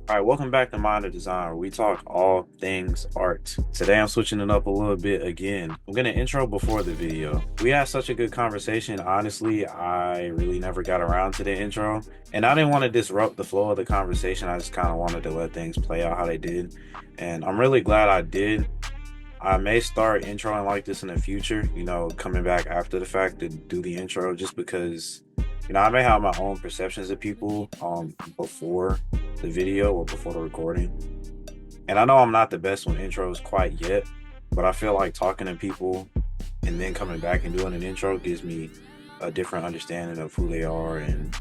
All right, welcome back to Mind of Design, where we talk all things art. Today I'm switching it up a little bit again. I'm gonna intro before the video. We had such a good conversation. Honestly, I really never got around to the intro, and I didn't want to disrupt the flow of the conversation. I just kind of wanted to let things play out how they did, and I'm really glad I did. I may start introing like this in the future, coming back after the fact to do the intro just because, I may have my own perceptions of people before the video or before the recording. And I know I'm not the best with intros quite yet, but I feel like talking to people and then coming back and doing an intro gives me a different understanding of who they are and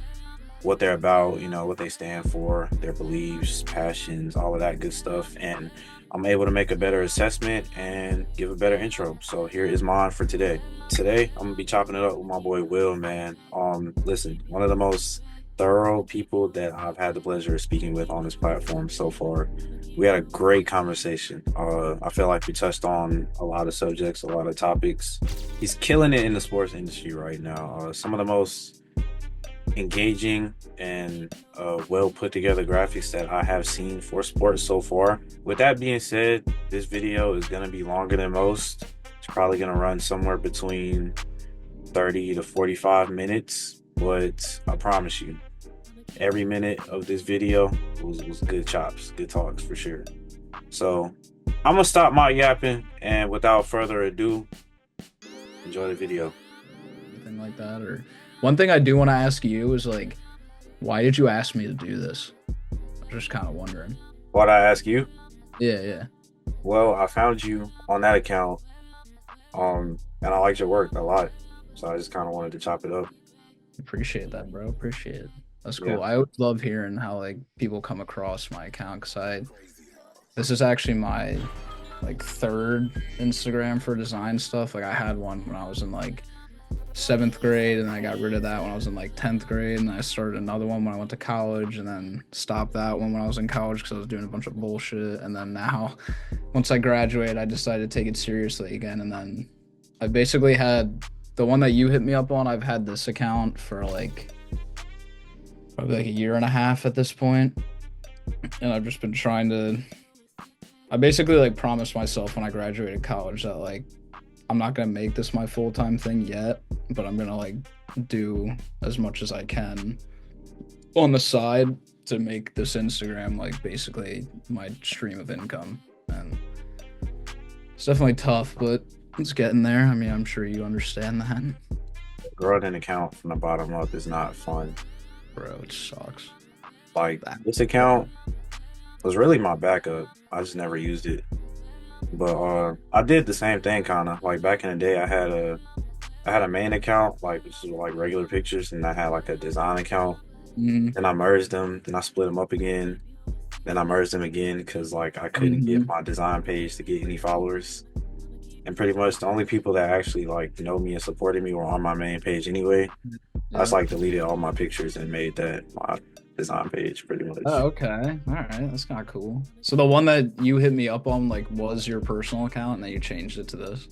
what they're about, what they stand for, their beliefs, passions, all of that good stuff. And I'm able to make a better assessment and give a better intro. So here is mine for today. Today, I'm gonna be chopping it up with my boy Will, man. Listen, one of the most thorough people that I've had the pleasure of speaking with on this platform so far. We had a great conversation. I feel like we touched on a lot of subjects, a lot of topics. He's killing it in the sports industry right now. Some of the most engaging and well put together graphics that I have seen for sports so far. With that being said, this video is going to be longer than most. It's probably going to run somewhere between 30 to 45 minutes, but I promise you, every minute of this video was good chops, good talks for sure. So I'm going to stop my yapping, and without further ado, enjoy the video. Anything like that? Or one thing I do want to ask you is like, why did you ask me to do this? I'm just kind of wondering. What I ask you? Yeah. Well, I found you on that account, and I liked your work a lot, so I just kind of wanted to chop it up. Appreciate that, bro. Appreciate it. That's Yeah. cool. I always love hearing how like people come across my account because this is actually my like third Instagram for design stuff. Like I had one when I was in like seventh grade, and I got rid of that when I was in like 10th grade, and I started another one when I went to college, and then stopped that one when I was in college because I was doing a bunch of bullshit. And then now, once I graduated, I decided to take it seriously again. And then I basically had the one that you hit me up on. I've had this account for like probably like a year and a half at this point, and I've just been trying to. I basically like promised myself when I graduated college that like I'm not gonna make this my full-time thing yet, but I'm gonna like do as much as I can on the side to make this Instagram like basically my stream of income. And it's definitely tough, but it's getting there. I mean, I'm sure you understand that. Growing an account from the bottom up is not fun. Bro, it sucks. Like That this account was really my backup. I just never used it. But I did the same thing kind of. Like back in the day I had a main account, like which is like regular pictures, and I had like a design account. Mhm. Then I merged them, then I split them up again. Then I merged them again because like I couldn't get Mhm. my design page to get any followers. And pretty much the only people that actually like know me and supported me were on my main page anyway. I just Yeah. like deleted all my pictures and made that my design page pretty much. Oh, okay. All right. That's kind of cool. So the one that you hit me up on like was your personal account, and then you changed it to this.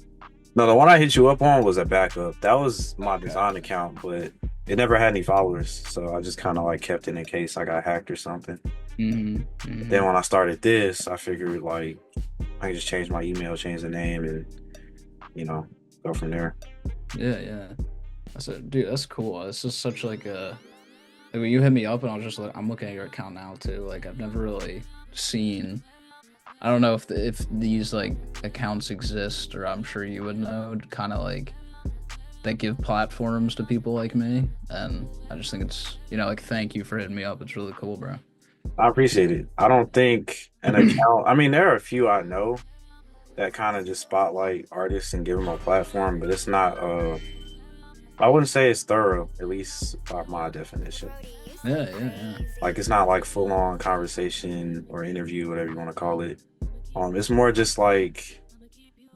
No, the one I hit you up on was a backup. That was my Okay. design account, but it never had any followers. So I just kind of like kept it in case I got hacked or something. Mm-hmm. But then Mm-hmm. when I started this, I figured like I can just change my email, change the name, and you know, go from there. Yeah. That's it, dude. That's cool. This is such like when you hit me up, and I was just like, I'm looking at your account now too. Like I've never really seen. I don't know if these like accounts exist, or I'm sure you would know. Kind of like that give platforms to people like me, and I just think it's like thank you for hitting me up. It's really cool, bro. I appreciate it. I don't think an account. I mean, there are a few I know that kind of just spotlight artists and give them a platform, but it's not. I wouldn't say it's thorough, at least by my definition. Yeah. Like it's not like full on conversation or interview, whatever you want to call it. It's more just like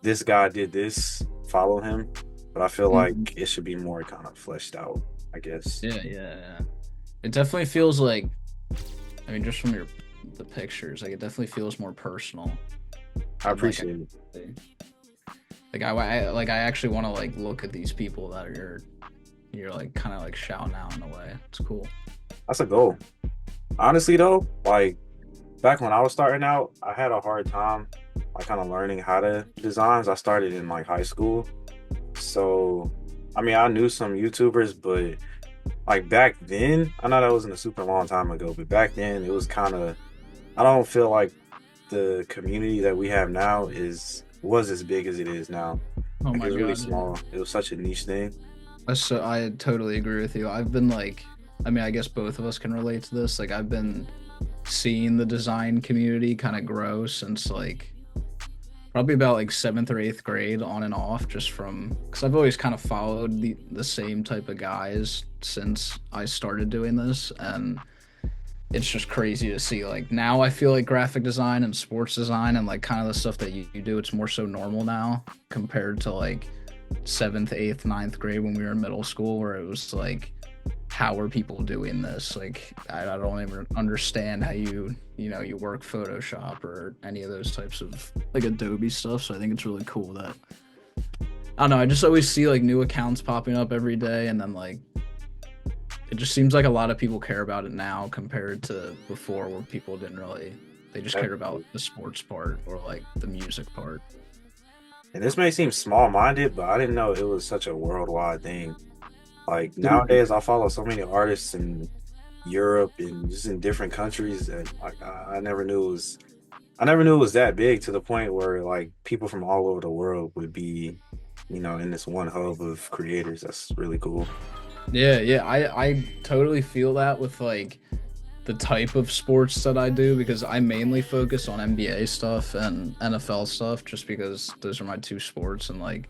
this guy did this, follow him. But I feel like Mhm. it should be more kind of fleshed out, I guess. Yeah. It definitely feels like, I mean, just from the pictures, like it definitely feels more personal. I And like, appreciate it. I actually want to like look at these people that you're like kind of like shouting out in a way. It's cool. That's a goal. Honestly though, like back when I was starting out, I had a hard time like kind of learning how to design. I started in like high school. So, I mean, I knew some YouTubers, but like back then, I know that wasn't a super long time ago, but back then it was kind of, I don't feel like the community that we have now was as big as it is now. Oh Like it my was really god, yeah. small. It was such a niche thing. I totally agree with you. I've been like, I mean, I guess both of us can relate to this. Like, I've been seeing the design community kind of grow since like probably about like seventh or eighth grade on and off, just from because I've always kind of followed the same type of guys since I started doing this, and it's just crazy to see. Like now, I feel like graphic design and sports design and like kind of the stuff that you do, it's more so normal now compared to like seventh, eighth, ninth grade when we were in middle school, where it was like, how are people doing this? Like, I don't even understand how you work Photoshop or any of those types of like Adobe stuff. So I think it's really cool that I don't know. I just always see like new accounts popping up every day, and then like it just seems like a lot of people care about it now compared to before, where people didn't really. They just cared about the sports part or like the music part. And this may seem small-minded, but I didn't know it was such a worldwide thing. Like Dude, nowadays, I follow so many artists in Europe and just in different countries that like I never knew it was. I never knew it was that big to the point where like people from all over the world would be, in this one hub of creators. That's really cool. yeah, yeah, I totally feel that with like the type of sports that I do, because I mainly focus on NBA stuff and NFL stuff just because those are my two sports, and like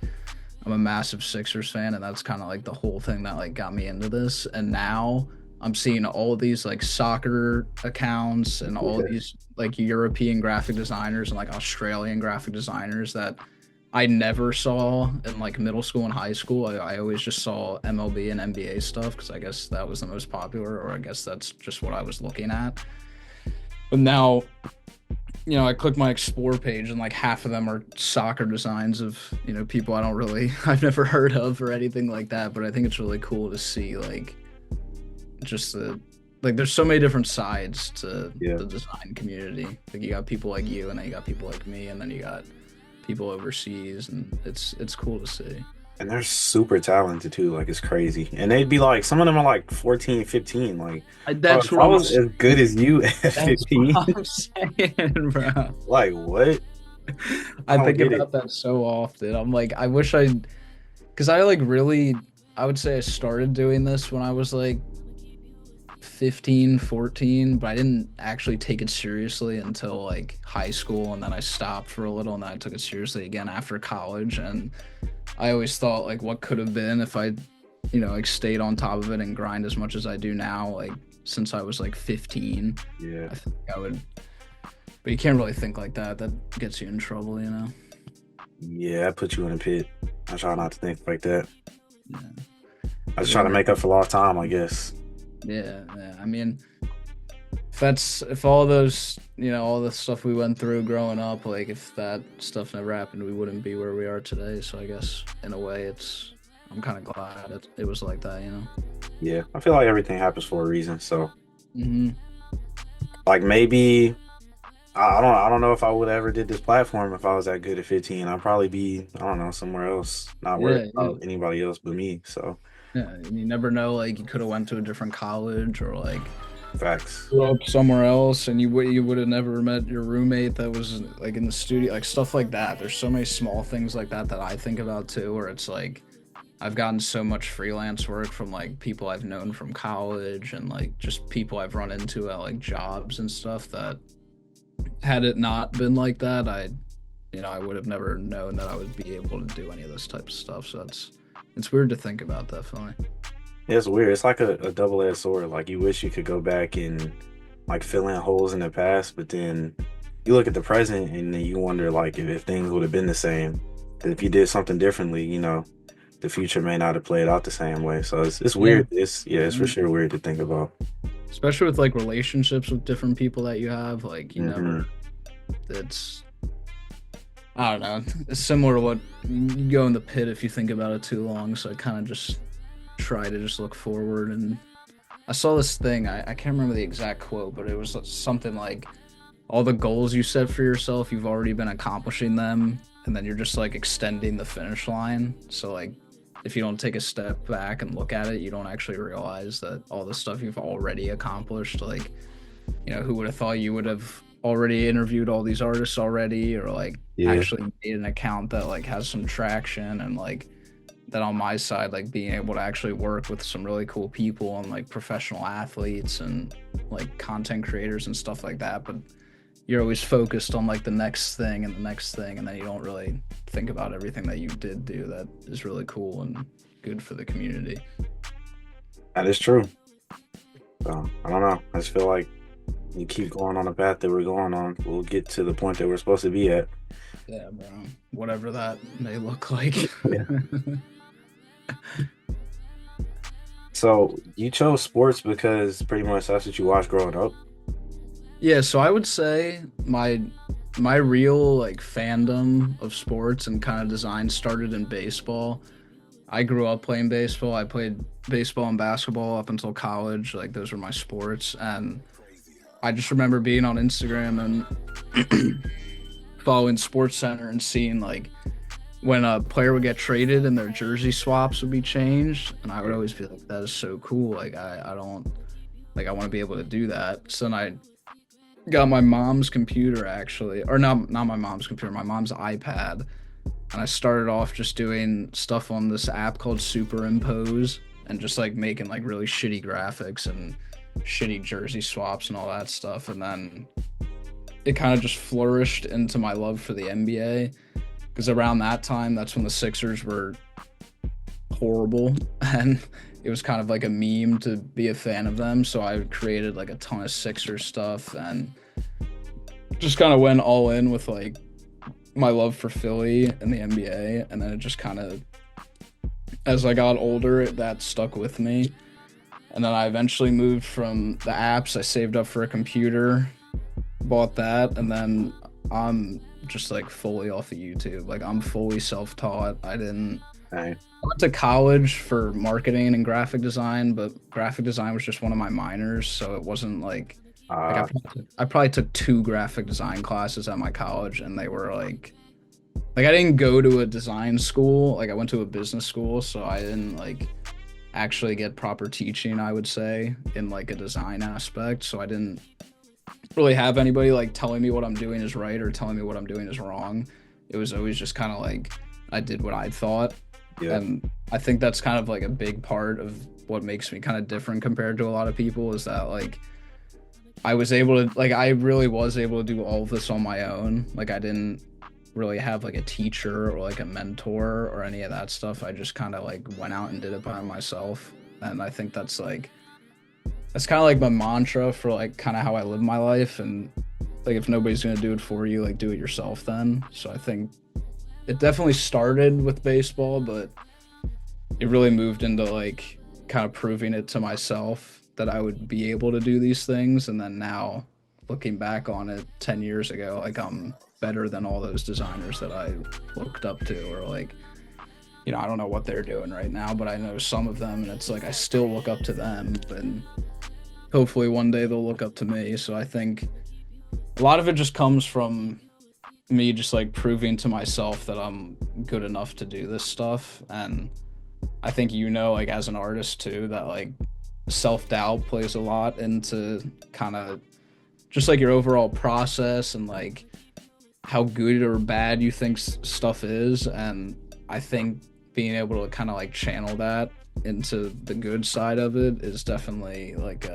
I'm a massive Sixers fan, and that's kind of like the whole thing that like got me into this. And now I'm seeing all these like soccer accounts and all Yeah. these like European graphic designers and like Australian graphic designers that I never saw in like middle school and high school. I always just saw MLB and NBA stuff because I guess that was the most popular, or I guess that's just what I was looking at. But now, I click my explore page and like half of them are soccer designs of, people I've never heard of or anything like that. But I think it's really cool to see like just there's so many different sides to Yeah. the design community. Like you got people like you, and then you got people like me, and then you got people overseas, and it's cool to see. And they're super talented too. Like it's crazy. And they'd be like, some of them are like 14, 15. Like, bro, That's if what I I'm. was as good as you at That's what 15, I'm saying, bro. like what? I I don't think get it. about that so often. I'm like, I wish because I like really, I would say I started doing this when I was like 15, 14, but I didn't actually take it seriously until like high school, and then I stopped for a little, and then I took it seriously again after college. And I always thought like what could have been if I, like stayed on top of it and grind as much as I do now, like since I was like 15. Yeah. I think I would, but you can't really think like that. That gets you in trouble. Yeah, I put you in a pit. I try not to think like that. Yeah. I just try to Whatever. make up for lost time, I guess. Yeah, yeah. I mean, if all those, all the stuff we went through growing up, like if that stuff never happened, we wouldn't be where we are today. So I guess in a way, I'm kind of glad it was like that. Yeah. I feel like everything happens for a reason. So Hmm. like maybe I don't know if I would ever did this platform if I was that good at 15. I'd probably be, I don't know, somewhere else, not worried Yeah, yeah, about anybody else but me. So yeah. And you never know. Like you could have went to a different college, or like facts. grew up somewhere else, and you would have never met your roommate that was like in the studio, like stuff like that. There's so many small things like that I think about too, where it's like I've gotten so much freelance work from like people I've known from college, and like just people I've run into at like jobs and stuff, that had it not been like that, I would have never known that I would be able to do any of this type of stuff. So it's weird to think about, definitely. Yeah, it's weird. It's like a double-edged sword. Like you wish you could go back and like fill in holes in the past, but then you look at the present and then you wonder like if things would have been the same. That if you did something differently, the future may not have played out the same way. So it's Yeah. weird. It's for Yeah. sure weird to think about. Especially with like relationships with different people that you have, like you Hmm. never. It's I don't know. It's similar to what you go in the pit if you think about it too long. So I kind of just try to just look forward. And I saw this thing. I can't remember the exact quote, but it was something like all the goals you set for yourself, you've already been accomplishing them, and then you're just like extending the finish line. So like if you don't take a step back and look at it, you don't actually realize that all the stuff you've already accomplished, like, you know, who would have thought you would have already interviewed all these artists already, or like Yeah. actually made an account that like has some traction, and like that on my side, like being able to actually work with some really cool people and like professional athletes and like content creators and stuff like that. But you're always focused on like the next thing and the next thing, and then you don't really think about everything that you did do that is really cool and good for the community. That is true. So I don't know. I just feel like you keep going on the path that we're going on, we'll get to the point that we're supposed to be at. Yeah, bro. Whatever that may look like. Yeah. So you chose sports because pretty much that's what you watched growing up. Yeah, so I would say my real like fandom of sports and kind of design started in baseball. I grew up playing baseball. I played baseball and basketball up until college. Like those were my sports, and I just remember being on Instagram and following Sports Center and seeing like when a player would get traded and their jersey swaps would be changed, and I would always be like, that is so cool. Like I don't like I want to be able to do that. So then I got my mom's computer actually, or not my mom's computer, my mom's iPad, and I started off just doing stuff on this app called Superimpose and just like making like really shitty graphics and shitty jersey swaps and all that stuff. And then it kind of just flourished into my love for the NBA, because around that time, that's when the Sixers were horrible and it was kind of like a meme to be a fan of them. So I created like a ton of Sixers stuff and just kind of went all in with like my love for Philly and the NBA. And then it just kind of, as I got older, that stuck with me. And then I eventually moved from the apps. I saved up for a computer, bought that, and then I'm just like fully off of YouTube. Like I'm fully self-taught. I Hey. went to college for marketing and graphic design, but graphic design was just one of my minors, so it wasn't like I probably took 2 graphic design classes at my college, and they were like I didn't go to a design school. Like I went to a business school, so I didn't like actually get proper teaching, I would say, in like a design aspect. So I didn't really have anybody like telling me what I'm doing is right or telling me what I'm doing is wrong. It was always just kind of like I did what I thought. Yeah. And I think that's kind of like a big part of what makes me kind of different compared to a lot of people, is that like I really was able to do all of this on my own. Like I didn't really have like a teacher or like a mentor or any of that stuff. I just kind of like went out and did it by myself. And I think that's kind of like my mantra for like kind of how I live my life. And like if nobody's going to do it for you, like do it yourself then. So I think it definitely started with baseball, but it really moved into like kind of proving it to myself that I would be able to do these things. And then now looking back on it 10 years ago, like I'm better than all those designers that I looked up to, or like, you know, I don't know what they're doing right now, but I know some of them, and it's like I still look up to them, and hopefully one day they'll look up to me. So I think a lot of it just comes from me just like proving to myself that I'm good enough to do this stuff. And I think, you know, like as an artist too, that like self-doubt plays a lot into kind of just like your overall process and like how good or bad you think stuff is. And I think being able to kind of like channel that into the good side of it is definitely like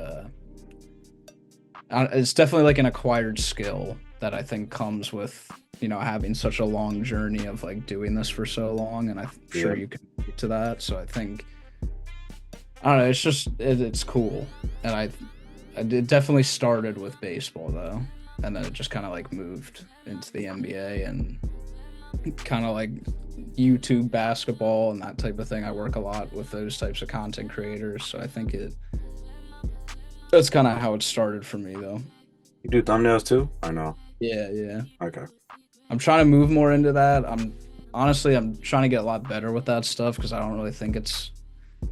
it's definitely like an acquired skill that I think comes with, you know, having such a long journey of like doing this for so long. And I'm sure you can relate to that. So I think, I don't know, it's just it's cool. And it definitely started with baseball though, and then it just kind of like moved into the NBA and kind of like YouTube basketball and that type of thing. I work a lot with those types of content creators, so I think that's kind of how it started for me though. You do thumbnails too? Or no? Yeah. Okay. I'm trying to move more into that. I'm trying to get a lot better with that stuff, because I don't really think it's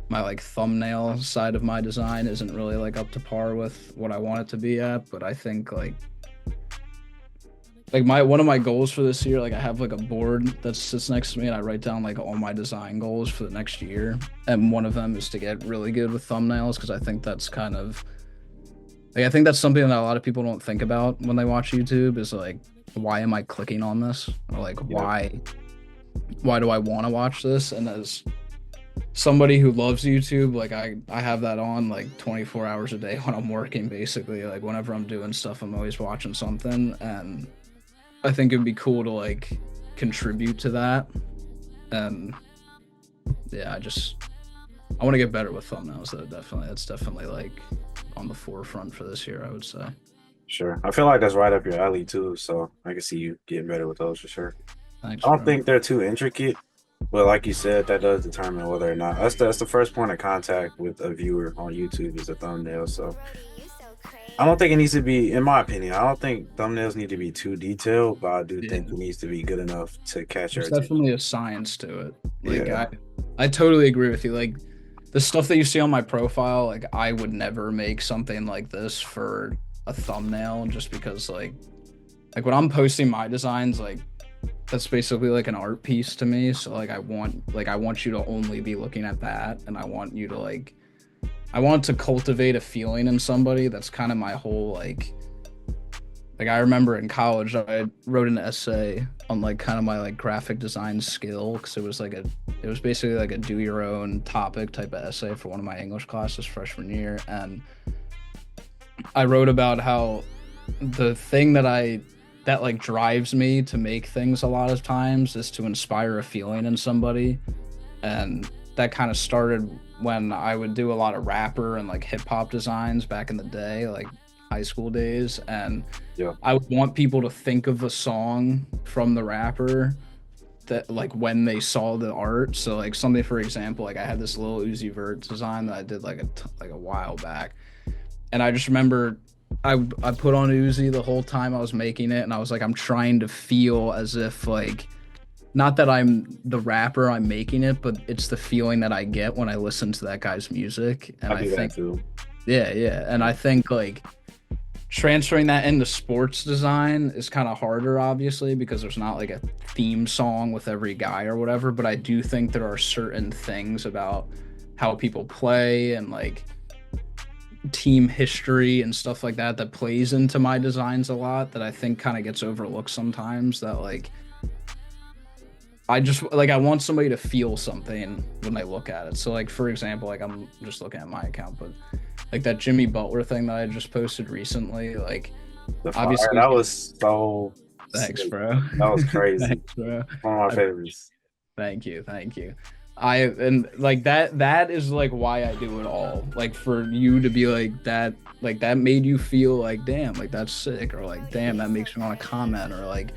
my like thumbnail side of my design isn't really like up to par with what I want it to be at. But I think like like my one of my goals for this year, like I have like a board that sits next to me and I write down like all my design goals for the next year. And one of them is to get really good with thumbnails because I think that's kind of like I think that's something that a lot of people don't think about when they watch YouTube is like why am I clicking on this? Or like Yeah. why do I want to watch this? And as somebody who loves YouTube, like I have that on like 24 hours a day when I'm working basically. Like whenever I'm doing stuff, I'm always watching something and I think it'd be cool to like contribute to that. And yeah, I want to get better with thumbnails. That's definitely like on the forefront for this year, I would say. Sure. I feel like that's right up your alley too, so I can see you getting better with those for sure. Thanks, I don't bro. think they're too intricate, but like you said, that does determine whether or not that's the first point of contact with a viewer on YouTube is a thumbnail. So I don't think it needs to be, in my opinion, I don't think thumbnails need to be too detailed, but I do Yeah, think it needs to be good enough to catch your there's attention. definitely a science to it. Like Yeah. I totally agree with you. Like the stuff that you see on my profile, like I would never make something like this for a thumbnail just because like when I'm posting my designs, like that's basically like an art piece to me. So I want you to only be looking at that and I want you to like I want to cultivate a feeling in somebody. That's kind of my whole like I remember in college I wrote an essay on like kind of my like graphic design skill because it was basically like a do your own topic type of essay for one of my English classes freshman year and I wrote about how the thing that like drives me to make things a lot of times is to inspire a feeling in somebody and that kind of started when I would do a lot of rapper and like hip hop designs back in the day like high school days and Yeah. I would want people to think of a song from the rapper that like when they saw the art so like something for example like I had this little Uzi Vert design that I did like a while back and I just remember I put on Uzi the whole time I was making it, and I was like, I'm trying to feel as if like, not that I'm the rapper I'm making it, but it's the feeling that I get when I listen to that guy's music, and I I do that think, too. yeah, and I think like transferring that into sports design is kind of harder, obviously, because there's not like a theme song with every guy or whatever, but I do think there are certain things about how people play and like team history and stuff like that that plays into my designs a lot that I think kind of gets overlooked sometimes that like I just like I want somebody to feel something when they look at it. So like for example, like I'm just looking at my account, but like that Jimmy Butler thing that I just posted recently, like The fire, obviously that was so thanks, sick. bro. That was crazy. Thanks, bro. One of my I favorites. thank you. I and like that is like why I do it all. Like for you to be like that made you feel like damn, like that's sick or like damn, that makes me want to comment or like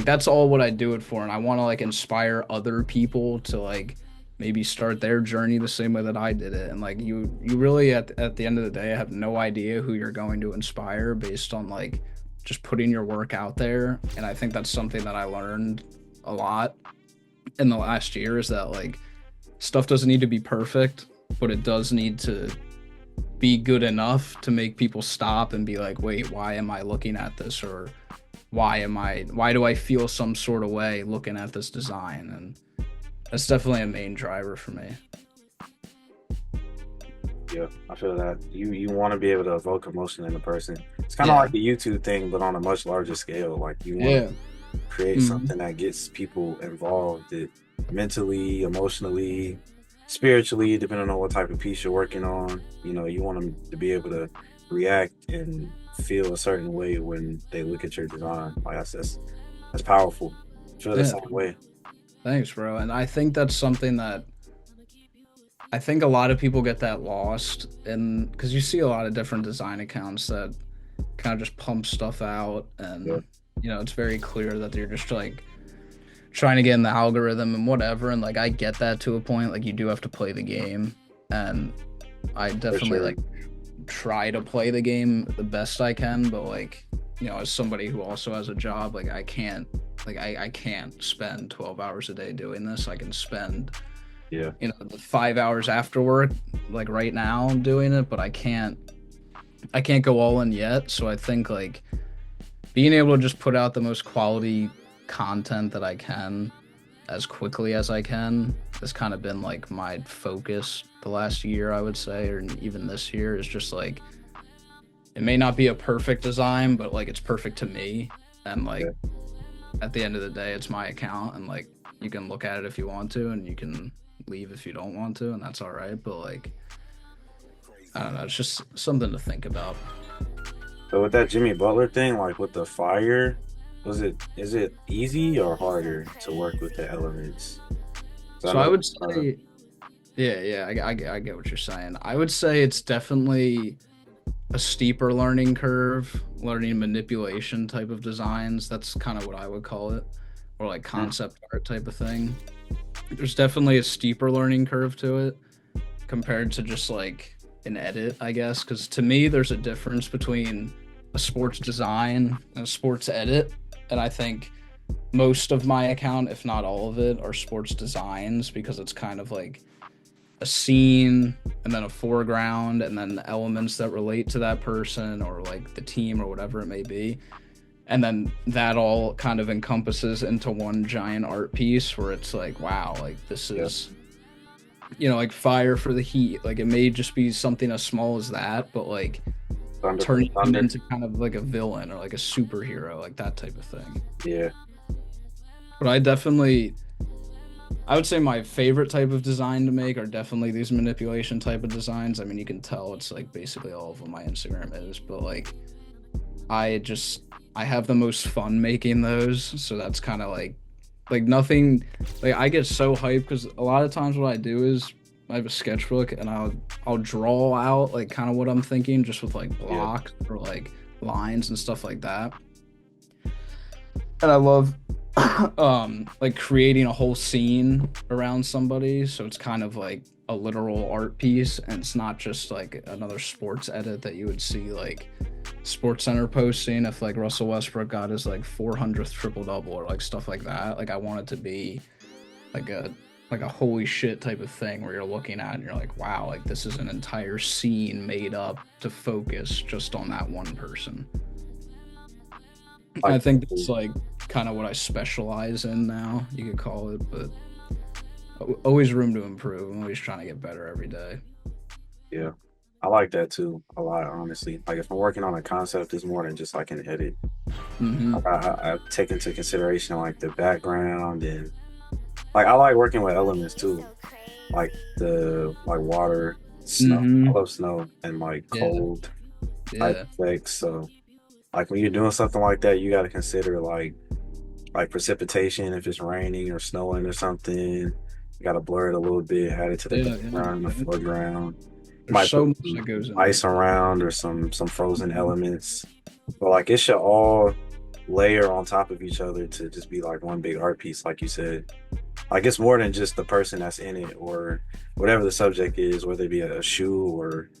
that's all what I do it for and I want to like inspire other people to like maybe start their journey the same way that I did it and like you really at the end of the day have no idea who you're going to inspire based on like just putting your work out there and I think that's something that I learned a lot in the last year is that like stuff doesn't need to be perfect, but it does need to be good enough to make people stop and be like, wait, why am I looking at this? Or why do I feel some sort of way looking at this design? And that's definitely a main driver for me. Yeah, I feel that you want to be able to evoke emotion in a person. It's kind of Yeah. like the YouTube thing, but on a much larger scale. Like you want Yeah. to create Mhm. something that gets people involved mentally, emotionally, spiritually, depending on what type of piece you're working on. You know, you want them to be able to react and feel a certain way when they look at your design. Like that's powerful. I feel the Yeah. same way. Thanks, bro. And I think that's something that I think a lot of people get that lost and because you see a lot of different design accounts that kind of just pump stuff out Yeah, and it's very clear that they're just like trying to get in the algorithm and whatever and like I get that to a point like you do have to play the game and I for definitely sure. like try to play the game the best I can but like as somebody who also has a job like I can't spend 12 hours a day doing this. I can spend Yeah, the 5 hours after work like right now doing it but I can't go all in yet so I think like being able to just put out the most quality content that I can as quickly as I can has kind of been like my focus the last year, I would say, or even this year is just like it may not be a perfect design, but like it's perfect to me. And Yeah. like at the end of the day, it's my account, and like you can look at it if you want to, and you can leave if you don't want to, and that's all right. But like I don't know, it's just something to think about. So with that Jimmy Butler thing, like with the fire, is it easy or harder to work with the elements? So I So I know, would say, yeah, yeah, I get what you're saying. I would say it's definitely a steeper learning curve, learning manipulation type of designs. That's kind of what I would call it, or like mm, concept art type of thing. There's definitely a steeper learning curve to it compared to just like an edit, I guess. Because to me, there's a difference between a sports design and a sports edit. And I think most of my account, if not all of it, are sports designs because it's kind of like a scene and then a foreground and then the elements that relate to that person or like the team or whatever it may be. And then that all kind of encompasses into one giant art piece where it's like, wow, like this yeah, is, like fire for the heat. Like it may just be something as small as that, but like Thunder for turning him Thunder. into kind of like a villain or like a superhero, like that type of thing. Yeah, But I would say my favorite type of design to make are definitely these manipulation type of designs. I mean, you can tell it's like basically all of what my Instagram is, but like I just I have the most fun making those, so that's kind of like nothing like I get so hyped because a lot of times what I do is I have a sketchbook and I'll draw out like kind of what I'm thinking just with like yeah. blocks or like lines and stuff like that. And I love like creating a whole scene around somebody, so it's kind of like a literal art piece and it's not just like another sports edit that you would see like Sports Center posting if like Russell Westbrook got his like 400th triple double or like stuff like that. Like I want it to be like a holy shit type of thing where you're looking at and you're like, wow, like this is an entire scene made up to focus just on that one person. Like, I think that's like kind of what I specialize in now, you could call it, but always room to improve. I'm always trying to get better every day. yeah, I like that too a lot, honestly. Like if I'm working on a concept, it's more than just like an edit. Hmm. Like I take into consideration like the background and like I like working with elements too, like the like water, snow. I Hmm. love snow and like Yeah. cold type Yeah. effects. So like when you're doing something like that, you got to consider like precipitation if it's raining or snowing or something. You got to blur it a little bit, add it to the Yeah. Yeah. background, the Yeah. foreground. You There's might put so much some that goes into ice it. around or some frozen elements, but like it should all layer on top of each other to just be like one big art piece, like you said. Like it's more than just the person that's in it or whatever the subject is, whether it be a shoe or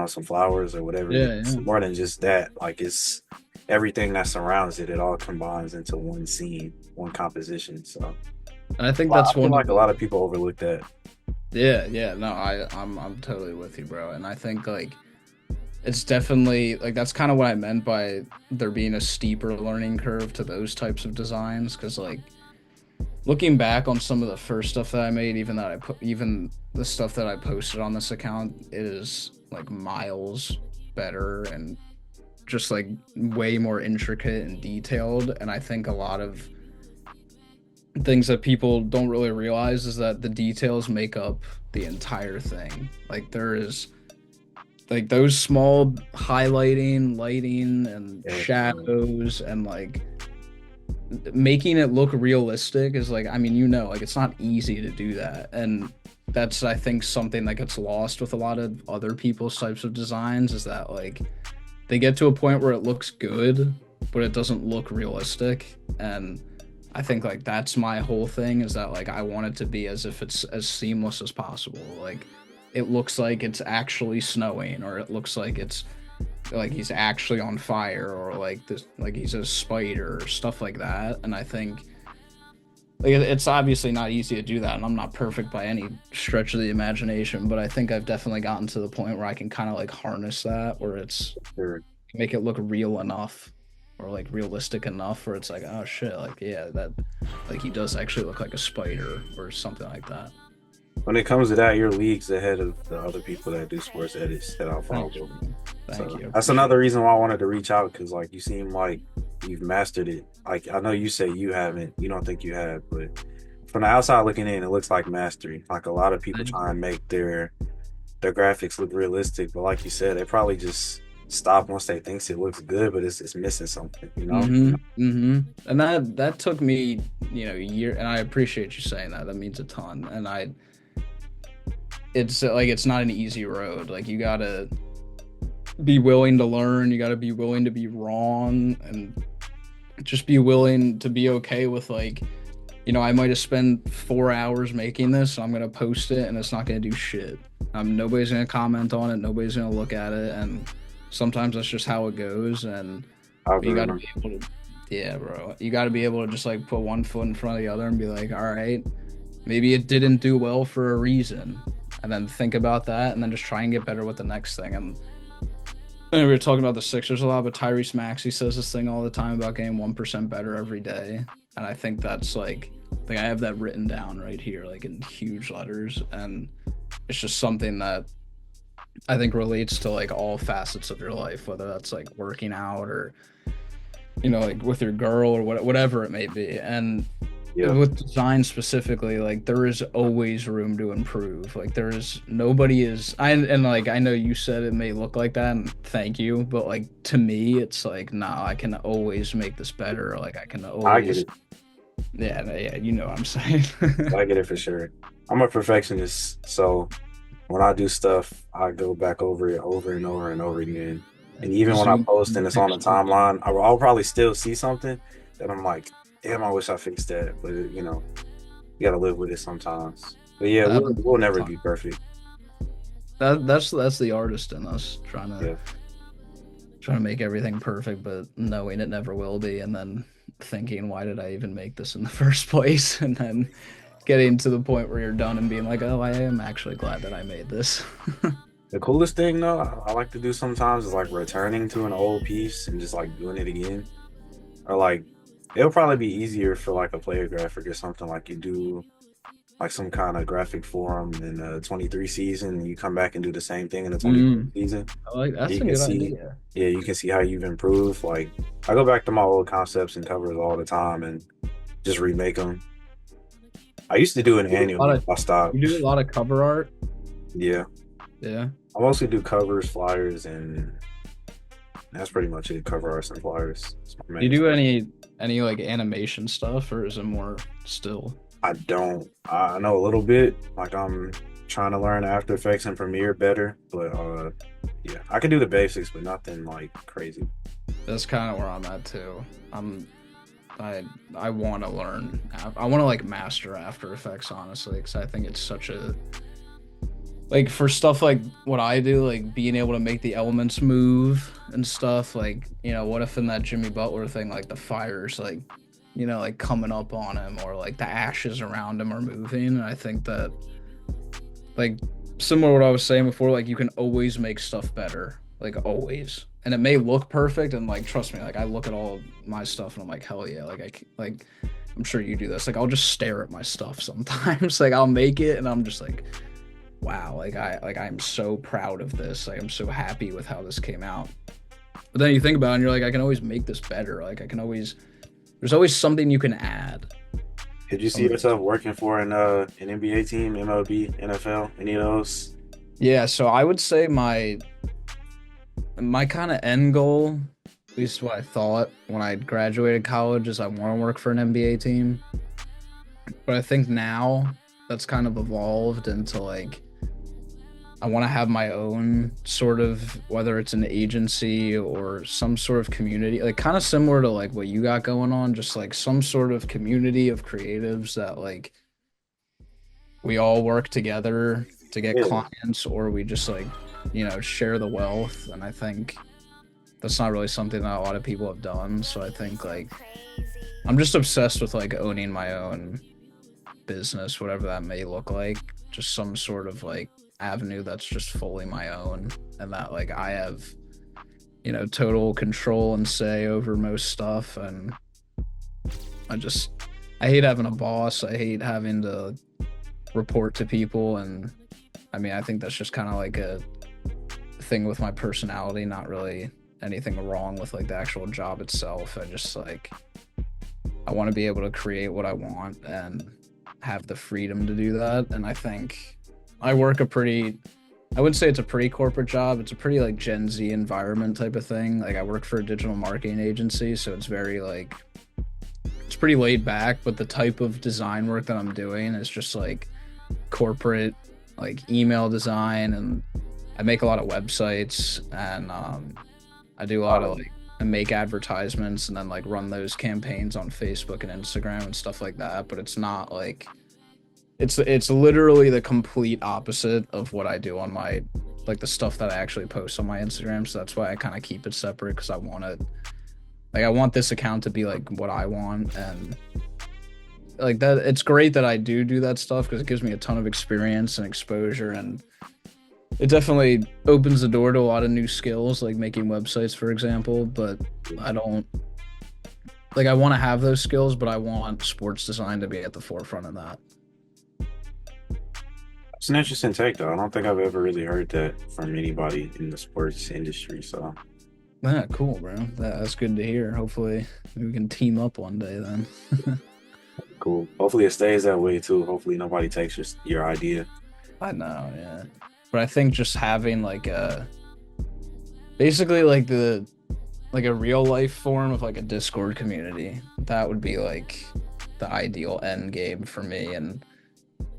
some flowers or whatever it Yeah. is. Yeah. More than just that, like it's everything that surrounds it. It all combines into one scene, one composition. So And I think I that's feel one of like a the lot of people overlook that. yeah, yeah, no, I'm totally with you, bro. And I think like it's definitely like that's kind of what I meant by there being a steeper learning curve to those types of designs because like looking back on some of the first stuff that I made, even the stuff that I posted on this account is like miles better and just like way more intricate and detailed. And I think a lot of things that people don't really realize is that the details make up the entire thing. Like there is like those small highlighting, lighting, and Yeah, shadows, and like making it look realistic is like, I mean, like it's not easy to do that. And that's, I think, something that gets lost with a lot of other people's types of designs is that like they get to a point where it looks good, but it doesn't look realistic. And I think like that's my whole thing is that like I want it to be as if it's as seamless as possible. Like it looks like it's actually snowing, or it looks like it's like he's actually on fire, or like this like he's a spider or stuff like that. And I think like it's obviously not easy to do that, and I'm not perfect by any stretch of the imagination, but I think I've definitely gotten to the point where I can kind of like harness that where it's sure. make it look real enough. or like realistic enough where it's like, oh shit, like yeah, that like he does actually look like a spider or something like that. When it comes to that, your league's ahead of the other people that do sports edits that I follow. Thank you. Thank So you. that's Appreciate another it. reason why I wanted to reach out because like you seem like you've mastered it. Like I know you say you haven't, you don't think you have, but from the outside looking in, it looks like mastery. Like a lot of people Thank try you. and make their graphics look realistic, but like you said, they probably just stop once they thinks it looks good, but it's missing something, you know? And that took me, a year, and I appreciate you saying that. That means a ton. And it's like it's not an easy road. Like you gotta be willing to learn. You gotta be willing to be wrong, and just be willing to be okay with like, I might have spent 4 hours making this. So I'm gonna post it, and it's not gonna do shit. Nobody's gonna comment on it. Nobody's gonna look at it, and sometimes that's just how it goes. And I you got to agree. be able to, yeah, bro. You got to be able to just like put one foot in front of the other and be like, all right, maybe it didn't do well for a reason, and then think about that, and then just try and get better with the next thing. And we were talking about the Sixers a lot, but Tyrese Maxey says this thing all the time about getting 1% better every day, and I think that's like I have that written down right here, like in huge letters, and it's just something that I think relates to like all facets of your life, whether that's like working out or like with your girl or whatever it may be. And Yeah, with design specifically, like there is always room to improve. Like there is nobody is and like I know you said it may look like that, and thank you, but like to me it's like nah, I can always make this better. Like I can I get always, it. yeah, you know what I'm saying. I get it for sure. I'm a perfectionist, so when I do stuff, I go back over it over and over and over again. And You even when I zoom post in and the it's on the picture. timeline, I'll probably still see something that I'm like, damn, I wish I fixed that. But you gotta live with it sometimes. But yeah, That happens we'll all the never time. be perfect. That's the artist in us Yeah, trying to make everything perfect, but knowing it never will be, and then thinking, why did I even make this in the first place? And then getting to the point where you're done and being like, oh, I am actually glad that I made this. the coolest thing though, I like to do sometimes is like returning to an old piece and just like doing it again. Or like it'll probably be easier for like a player graphic or something like you do like some kind of graphic forum in the 23 season, and you come back and do the same thing in the 24 Mm, season. that's You a can good see, idea. yeah, you can see how you've improved. Like I go back to my old concepts and covers all the time and just remake them. I used to do it You do a lot annually. of I you stopped. do a lot of cover art. Yeah, Yeah. I mostly do covers, flyers, and that's pretty much it. Cover arts and flyers. That's my Do you main do stuff. any like animation stuff, or is it more still? I don't. I know a little bit. Like I'm trying to learn After Effects and Premiere better, but yeah, I can do the basics, but nothing like crazy. That's kind of where I'm at too. I'm I I want to learn. I want to like master After Effects honestly, because I think it's such a like for stuff like what I do, like being able to make the elements move and stuff. Like what if in that Jimmy Butler thing, like the fires, like like coming up on him, or like the ashes around him are moving. And I think that like similar to what I was saying before, like you can always make stuff better, like always. And it may look perfect, and like trust me, like I look at all of my stuff and I'm like, hell yeah, like I'm sure you do this. Like I'll just stare at my stuff sometimes. Like I'll make it and I'm just like, wow, I'm so proud of this. Like I'm so happy with how this came out. But then you think about it and you're like, I can always make this better. Like I can always there's always something you can add. Could you see Something. yourself working for an NBA team, MLB, NFL, any of those? Yeah, so I would say my kind of end goal, at least what I thought when I graduated college, is I want to work for an NBA team. But I think now that's kind of evolved into like I want to have my own sort of, whether it's an agency or some sort of community, like kind of similar to like what you got going on, just like some sort of community of creatives that like we all work together to get Yeah. clients, or we just like share the wealth. And I think that's not really something that a lot of people have done. So I think like I'm just obsessed with like owning my own business, whatever that may look like, just some sort of like avenue that's just fully my own, and that like I have total control and say over most stuff. And I just, I hate having a boss. I hate having to report to people. And I mean, I think that's just kind of like a thing with my personality, not really anything wrong with like the actual job itself. I just like, I want to be able to create what I want and have the freedom to do that. And I think I work a pretty, I wouldn't say it's a pretty corporate job. It's a pretty like Gen Z environment type of thing. Like I work for a digital marketing agency, so it's very like, it's pretty laid back, but the type of design work that I'm doing is just like corporate, like email design, and I make a lot of websites, and I do a lot of like, I make advertisements and then like run those campaigns on Facebook and Instagram and stuff like that. But it's not like, it's literally the complete opposite of what I do on my, like the stuff that I actually post on my Instagram. So that's why I kind of keep it separate, because I want to, like, I want this account to be like what I want. And like that, it's great that I do that stuff because it gives me a ton of experience and exposure, and it definitely opens the door to a lot of new skills, like making websites, for example. But I don't, like, I want to have those skills, but I want sports design to be at the forefront of that. It's an interesting take, though. I don't think I've ever really heard that from anybody in the sports industry. So, Yeah, cool, bro. That's good to hear. Hopefully we can team up one day then. cool. Hopefully, it stays that way too. Hopefully, nobody takes your idea. I know, yeah. But I think just having like a, basically like a real life form of like a Discord community, that would be like the ideal end game for me. And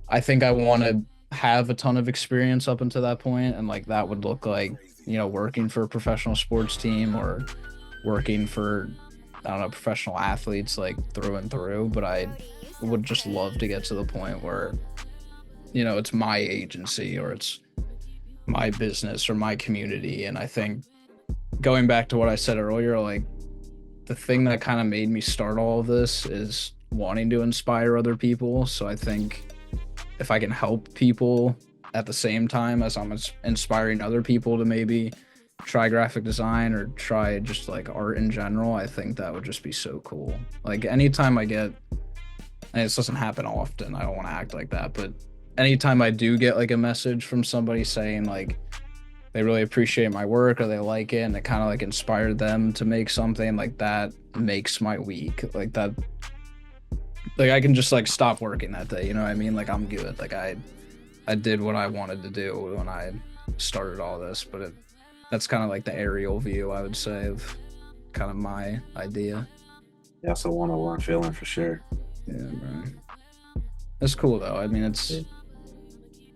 I think I want to have a ton of experience up until that point, and like that would look like, working for a professional sports team or working for, I don't know, professional athletes like through and through. But I would just love to get to the point where, it's my agency or it's my business or my community. And I think going back to what I said earlier, like the thing that kind of made me start all of this is wanting to inspire other people. So I think if I can help people at the same time as I'm inspiring other people to maybe try graphic design or try just like art in general, I think that would just be so cool. Like anytime I get, and this doesn't happen often, I don't want to act like that, but anytime I do get like a message from somebody saying like they really appreciate my work or they like it and it kind of like inspired them to make something, like that makes my week. Like that, like I can just like stop working that day, you know what I mean? Like I'm good. Like I did what I wanted to do when I started all this. But that's kind of like the aerial view, I would say, of kind of my idea. That's a one-on-one feeling for sure. Yeah, man. It's cool though. I mean, it's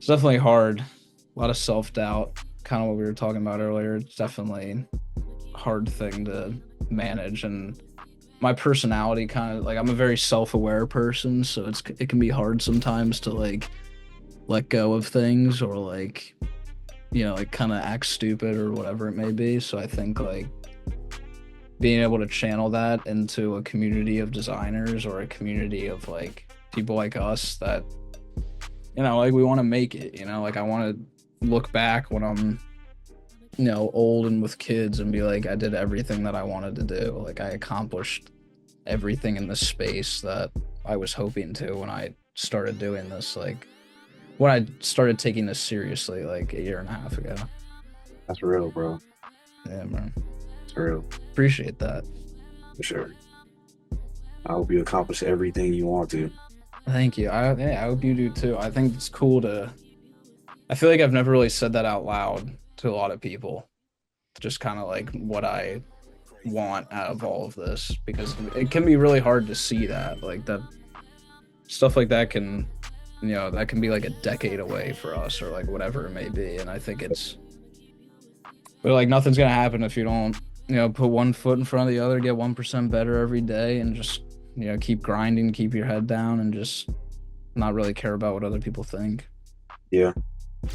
definitely hard. A lot of self-doubt, kind of what we were talking about earlier. It's definitely a hard thing to manage. And my personality kind of like, I'm a very self-aware person, so it can be hard sometimes to like let go of things or like, like kind of act stupid or whatever it may be. So I think like being able to channel that into a community of designers or a community of like people like us that, like we want to make it, like I want to look back when I'm, old and with kids and be like, I did everything that I wanted to do. Like I accomplished everything in this space that I was hoping to when I started doing this, like when I started taking this seriously like a year and a half ago. That's real, bro. Yeah, man. It's real. Appreciate that. For sure. I hope you accomplish everything you want to. Thank you. I hope you do too. I think it's cool I feel like I've never really said that out loud to a lot of people. Just kind of like what I want out of all of this, because it can be really hard to see that. Like that stuff like that can, that can be like a decade away for us or like whatever it may be. And I think but like nothing's going to happen if you don't, put one foot in front of the other, get 1% better every day and just, keep grinding, keep your head down and just not really care about what other people think. Yeah.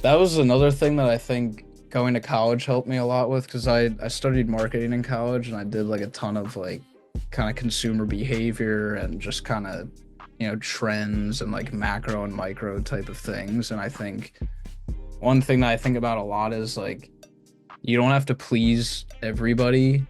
That was another thing that I think going to college helped me a lot with, because I studied marketing in college and I did like a ton of like kind of consumer behavior and just kind of, trends and like macro and micro type of things. And I think one thing that I think about a lot is like, you don't have to please everybody.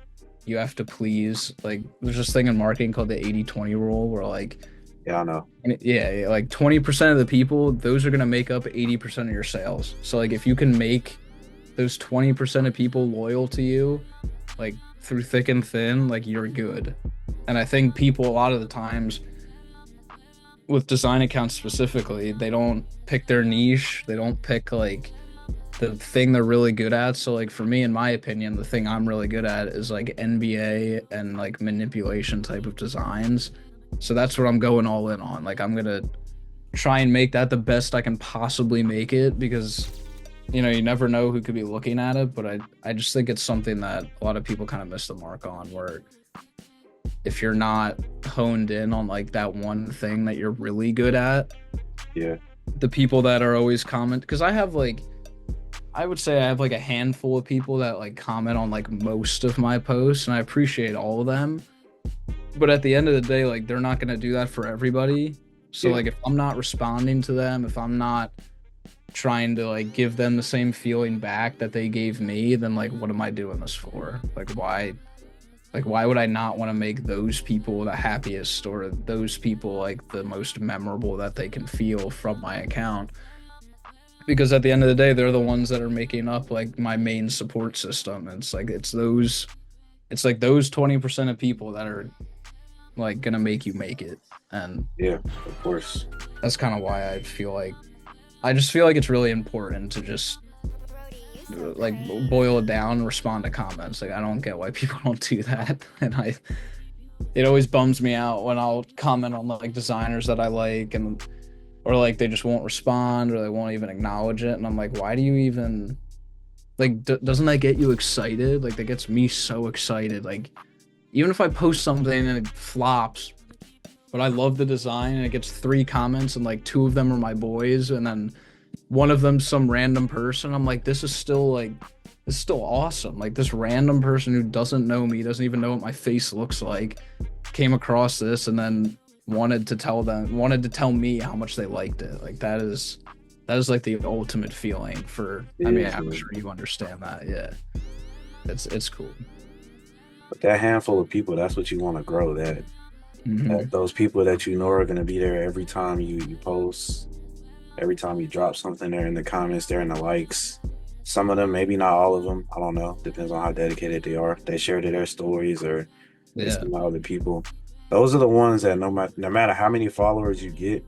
You have to please, like, there's this thing in marketing called the 80/20 rule where like, Yeah, I know. yeah, like 20% of the people, those are going to make up 80% of your sales. So like if you can make those 20% of people loyal to you, like through thick and thin, like you're good. And I think people a lot of the times with design accounts specifically, they don't pick their niche. They don't pick like the thing they're really good at. So like for me, in my opinion, the thing I'm really good at is like NBA and like manipulation type of designs. So that's what I'm going all in on. Like I'm gonna try and make that the best I can possibly make it because you never know who could be looking at it, but I just think it's something that a lot of people kind of miss the mark on where if you're not honed in on like that one thing that you're really good at, Yeah, the people that are always comment because I would say I have like a handful of people that like comment on like most of my posts and I appreciate all of them. But at the end of the day, like they're not going to do that for everybody. So yeah, like if I'm not responding to them, if I'm not trying to like give them the same feeling back that they gave me, then like what am I doing this for? Like why would I not want to make those people the happiest or those people like the most memorable that they can feel from my account? Because at the end of the day, they're the ones that are making up like my main support system. And it's like those 20% of people that are like gonna make you make it. And yeah, of course. that's kind of why I just feel like it's really important to just like boil it down and respond to comments. Like I don't get why people don't do that. And it always bums me out when I'll comment on like designers that I like and or like they just won't respond or they won't even acknowledge it. And I'm like, why do you even like doesn't that get you excited? Like that gets me so excited. Like even if I post something and it flops, but I love the design and it gets 3 comments and like 2 of them are my boys and then one of them some random person, I'm like, this is still awesome. Like this random person who doesn't know me, doesn't even know what my face looks like, came across this and then wanted to tell me how much they liked it. Like that is like the ultimate feeling for I mean, I'm sure you understand that. Yeah. It's cool. But that handful of people, that's what you want to grow. That those people that you know are going to be there every time you post, every time you drop something. They're in the comments, they're in the likes. Some of them, maybe not all of them. I don't know. Depends on how dedicated they are. They share to their stories or they see other people. Those are the ones that no matter how many followers you get,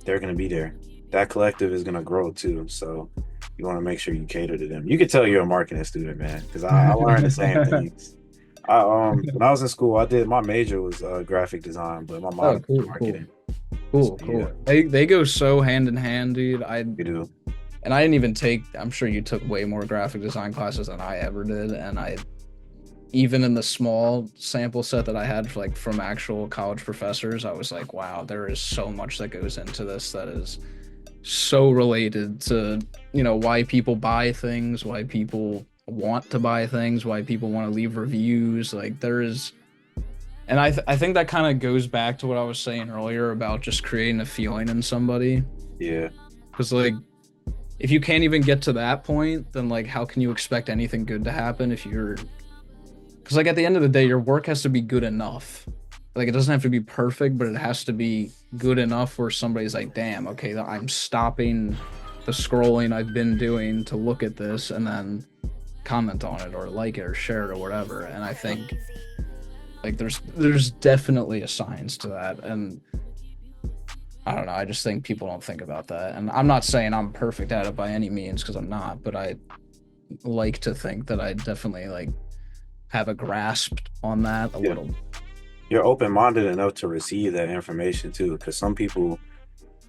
they're going to be there. That collective is going to grow too. So you want to make sure you cater to them. You can tell you're a marketing student, man, because I learned the same things. When I was in school, my major was graphic design, but my minor was marketing. Cool. They go so hand in hand, dude. You do. And I didn't even take, I'm sure you took way more graphic design classes than I ever did. And even in the small sample set that I had from actual college professors, I was like, wow, there is so much that goes into this that is so related to, why people buy things, why people want to buy things, why people want to leave reviews. Like there is, and I think that kind of goes back to what I was saying earlier about just creating a feeling in somebody. Yeah. Because like, if you can't even get to that point, then like, how can you expect anything good to happen because like at the end of the day, your work has to be good enough. Like it doesn't have to be perfect, but it has to be good enough where somebody's like, damn, okay, I'm stopping the scrolling I've been doing to look at this and then comment on it or like it or share it or whatever. And I think like there's definitely a science to that. And I don't know, I just think people don't think about that. And I'm not saying I'm perfect at it by any means because I'm not, but I like to think that I definitely like have a grasp on that a little. You're open-minded enough to receive that information too, because some people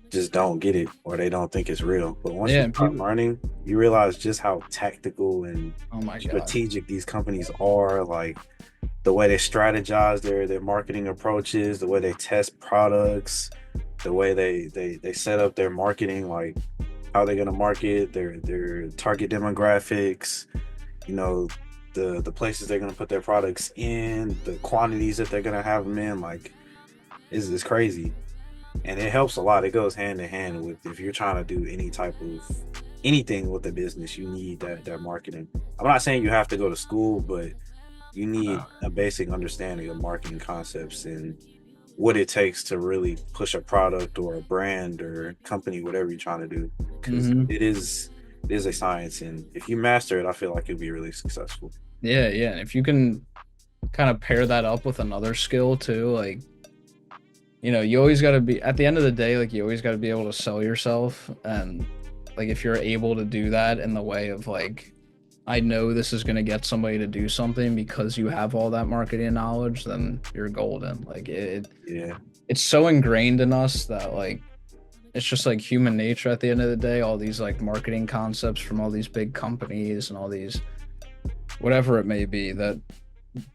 just don't get it or they don't think it's real. But once you start learning, you realize just how tactical and strategic these companies are. Like the way they strategize their marketing approaches, the way they test products, the way they set up their marketing, like how they're gonna market their target demographics, the places they're gonna put their products in, the quantities that they're gonna have them in. Like it's crazy. And it helps a lot. It goes hand in hand with if you're trying to do any type of anything with a business, you need that marketing. I'm not saying you have to go to school, but you need a basic understanding of marketing concepts and what it takes to really push a product or a brand or company, whatever you're trying to do, because Hmm. it is a science, and if you master it, I feel like you'll be really successful. Yeah, yeah. And if you can kind of pair that up with another skill too, like, you always got to be, at the end of the day, like, you always got to be able to sell yourself. And like, if you're able to do that in the way of like, I know this is going to get somebody to do something because you have all that marketing knowledge, then you're golden. Like, Yeah, it's so ingrained in us that like, it's just like human nature at the end of the day. All these like marketing concepts from all these big companies and all these whatever it may be, that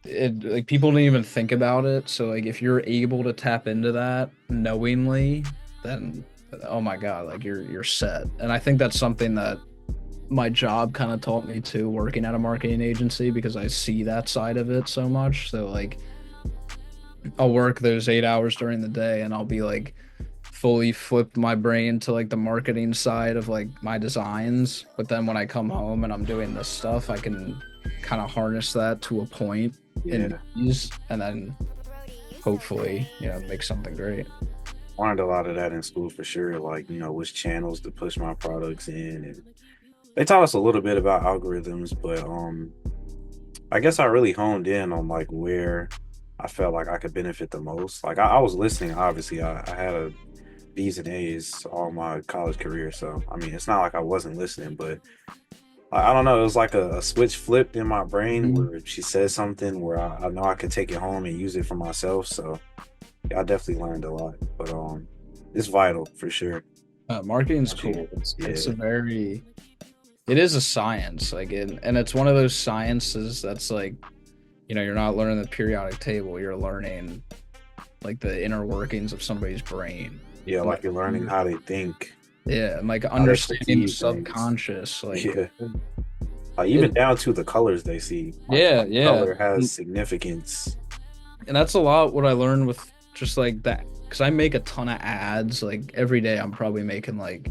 it like people don't even think about it. So like if you're able to tap into that knowingly, then oh my god, like you're set. And I think that's something that my job kind of taught me too, working at a marketing agency, because I see that side of it so much. So like I'll work those 8 hours during the day and I'll be like fully flipped my brain to like the marketing side of like my designs. But then when I come home and I'm doing this stuff, I can kind of harness that to a point in yeah. these, and then hopefully, make something great. Learned a lot of that in school for sure, like, which channels to push my products in, and they taught us a little bit about algorithms, but I guess I really honed in on like where I felt like I could benefit the most. Like I was listening, obviously. I had a B's and A's all my college career, so I mean, it's not like I wasn't listening, but I don't know. It was like a switch flipped in my brain Mhm. where she said something where I know I could take it home and use it for myself. So yeah, I definitely learned a lot, but it's vital for sure. Marketing's But you, cool. It's yeah, a very, it is a science, like and it's one of those sciences that's like, you're not learning the periodic table, you're learning like the inner workings of somebody's brain. yeah, And like like, you're learning how they think, yeah, and like how they understanding the perceive things. subconscious, like Yeah, like even it, down to the colors they see. Like yeah, yeah. color has significance. And that's a lot what I learned with just like that, because I make a ton of ads. Like every day I'm probably making like,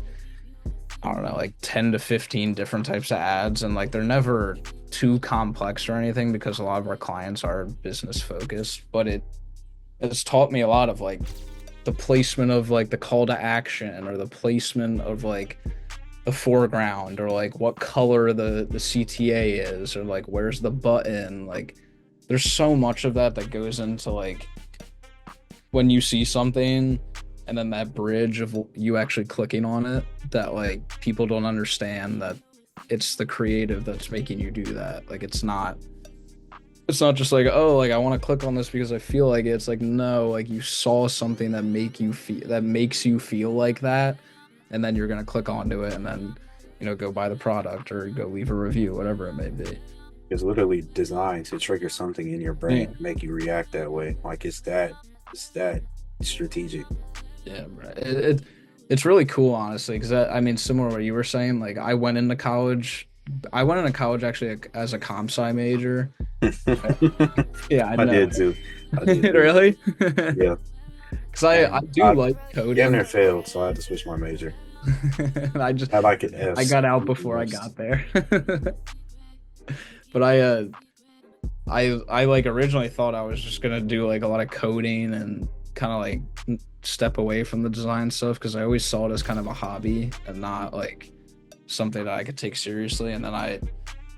I don't know, like 10 to 15 different types of ads, and like they're never too complex or anything because a lot of our clients are business focused. But it's taught me a lot of like the placement of like the call to action, or the placement of like the foreground, or like what color the CTA is, or like where's the button. Like there's so much of that that goes into like when you see something, and then that bridge of you actually clicking on it, that like people don't understand that it's the creative that's making you do that. Like it's not just like, oh, like I want to click on this because I feel like it. It's like, no, like you saw something that makes you feel like that, and then you're gonna click onto it, and then go buy the product or go leave a review, whatever it may be. It's literally designed to trigger something in your Yeah, brain, make you react that way. Like it's that strategic. yeah, right. It's really cool, honestly, because I mean, similar to what you were saying, like I went into college. I went into college actually as a comp sci major. Yeah, I I know. did too. I did too. Really? Yeah. Because I And do I like damn coding. near failed, so I had to switch my major. I just I had like an F. I So got out it before I was- got there. But I like originally thought I was just gonna do like a lot of coding and kind of like step away from the design stuff, because I always saw it as kind of a hobby and not like something that I could take seriously. And then I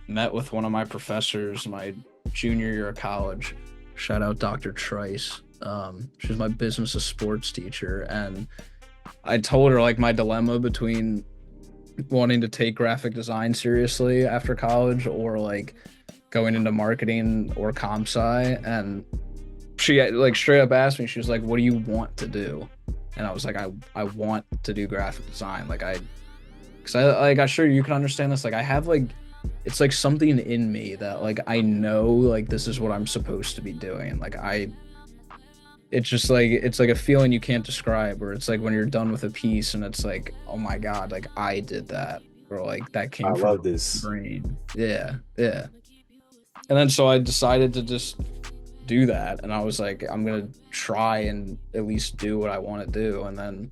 met with one of my professors my junior year of college. Shout out Dr. Trice. She was my business of sports teacher, and I told her like my dilemma between wanting to take graphic design seriously after college, or like going into marketing or comp sci. And she like straight up asked me, she was like, what do you want to do? And I was like, I want to do graphic design. Like because I'm sure you can understand this. Like I have like, it's like something in me that like I know like this is what I'm supposed to be doing. Like it's just like it's like a feeling you can't describe, where it's like when you're done with a piece and it's like, oh my god, like I did that, or like that I came from love my this. brain. Yeah, yeah. And then so I decided to just do that, and I was like, I'm gonna try and at least do what I want to do. And then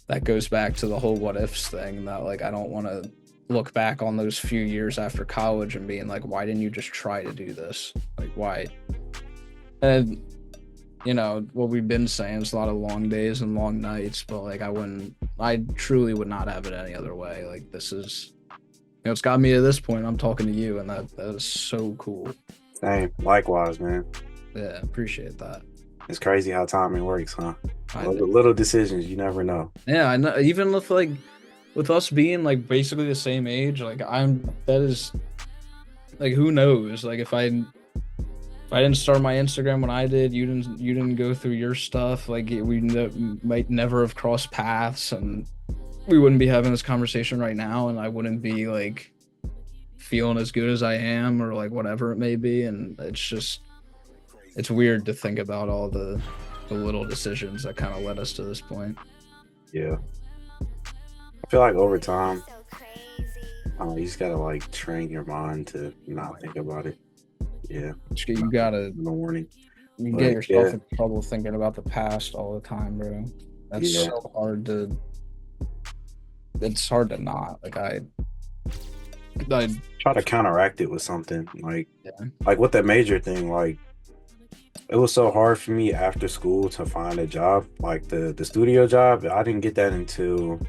that goes back to the whole what ifs thing, that like I don't want to look back on those few years after college and being like, why didn't you just try to do this? Like, why? And you know what we've been saying is a lot of long days and long nights, but like I truly would not have it any other way. Like this is, it's got me to this point. I'm talking to you, and that is so cool. Same. Likewise, man. Yeah, appreciate that. It's crazy how timing works, huh? I, Little decisions, you never know. yeah, I know. Even with like with us being like basically the same age, like that is like who knows? Like if I didn't start my Instagram when I did, you didn't go through your stuff. Like might never have crossed paths, and we wouldn't be having this conversation right now, and I wouldn't be like feeling as good as I am, or like whatever it may be. And it's weird to think about all the little decisions that kind of led us to this point. Yeah. I feel like over time, you just gotta like train your mind to not think about it. Yeah. You gotta In the morning. you But, get yourself yeah. in trouble thinking about the past all the time, bro. That's Yeah. so hard to. It's hard to not like I Try to counteract it with something Yeah. like with that major thing. Like it was so hard for me after school to find a job, like the studio job. I didn't get that until